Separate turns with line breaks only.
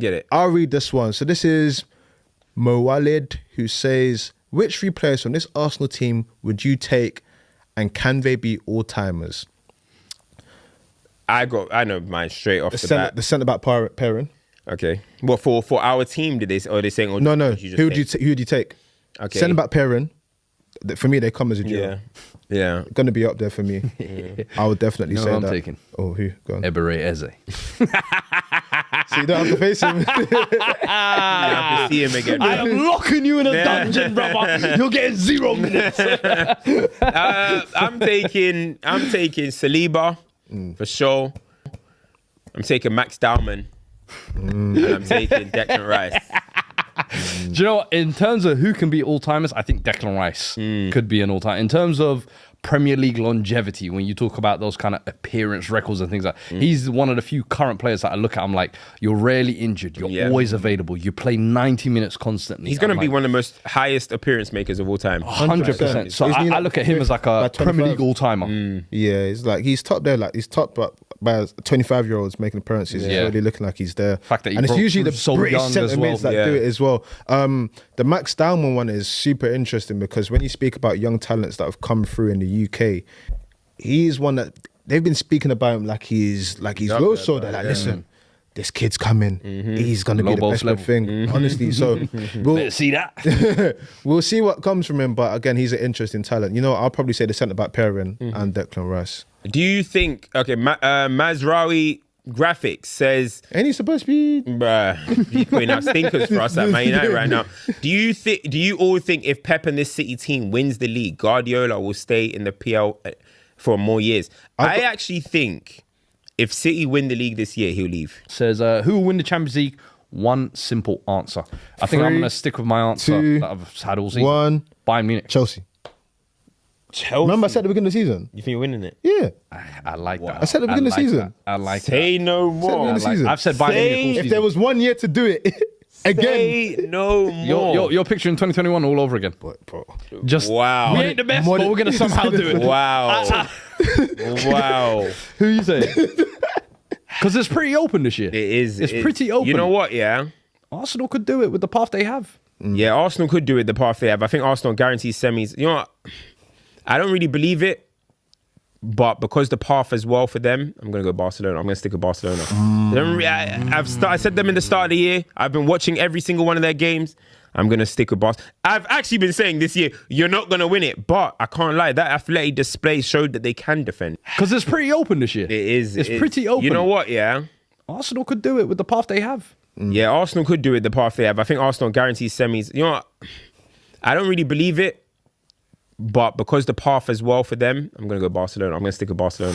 Get it.
I'll read this one. So this is Mowalid, who says, which 3 players from this Arsenal team would you take and can they be all-timers?
I know mine straight off the bat.
The centre-back pairing.
Okay. Well, for our team, did they? Or are they saying? Or
No. Who would you take?
Okay.
Centre-back pairing. For me, they come as a duo.
Yeah.
Going to be up there for me. I would definitely say
I'm
that.
taking.
Oh, who? Go on.
Ebere Eze.
So you don't have to face him.
You have to see him again.
I am locking you in a dungeon, brother. You're getting 0 minutes.
I'm taking Saliba for sure. I'm taking Max Dowman. And I'm taking Declan Rice.
Do you know what? In terms of who can be all-timers, I think Declan Rice could be an all-time. In terms of Premier League longevity, when you talk about those kind of appearance records and things like that, he's one of the few current players that I look at, I'm like, you're rarely injured. You're always available. You play 90 minutes constantly.
He's going to be one of the most highest appearance makers of all time.
100%. So I look at him as like a Premier League all-timer.
Yeah, he's top there. Like he's top by 25-year-olds making appearances. He's already looking like he's there.
The fact that
and it's usually the
so
British
young as
centre mids
well.
that do it as well. The Max Dowman one is super interesting because when you speak about young talents that have come through in the UK, he's one that they've been speaking about him like he's Loso. They're like, listen, this kid's coming. He's gonna be the best level thing. Honestly, so we'll
see that.
we'll see what comes from him. But again, he's an interesting talent. You know, I'll probably say the centre back pairing and Declan Rice.
Do you think? Okay, Mazraoui Graphics says,
Ain't he supposed to be?
Bruh, you're putting out stinkers for us at Man United right now. Do you all think if Pep and this City team wins the league, Guardiola will stay in the PL for more years? I actually think if City win the league this year, he'll leave.
Says, who will win the Champions League? One simple answer. I think I'm going to stick with my answer that I've had all season.
1.
Bayern Munich.
Chelsea. Remember I said at the beginning of the season?
You think you're winning it?
Yeah.
I like that.
I said at the beginning of the season.
I like
Say
that.
no more.
I've said Bayern Munich all season.
If there was 1 year to do it again.
Say no more.
You're picturing 2021 all over again.
Bro.
Just
Wow.
We ain't the best, but we're going to somehow do it.
Wow. Wow.
Who you saying? Because it's pretty open this year.
It is.
It's pretty open.
You know what, yeah?
Arsenal could do it with the path they have.
Yeah, Arsenal could do it the path they have. I think Arsenal guarantees semis. You know what? I don't really believe it, but because the path as well for them, I'm going to go Barcelona. I'm going to stick with Barcelona. I said them in the start of the year. I've been watching every single one of their games. I'm going to stick with Barcelona. I've actually been saying this year, you're not going to win it, but I can't lie. That athletic display showed that they can defend.
Because it's pretty open this year.
It is.
It's pretty open.
You know what, yeah?
Arsenal could do it with the path they have.
Yeah, Arsenal could do it the path they have. I think Arsenal guarantees semis. You know what? I don't really believe it, but because the path as well for them, I'm going to go Barcelona. I'm going to stick with Barcelona.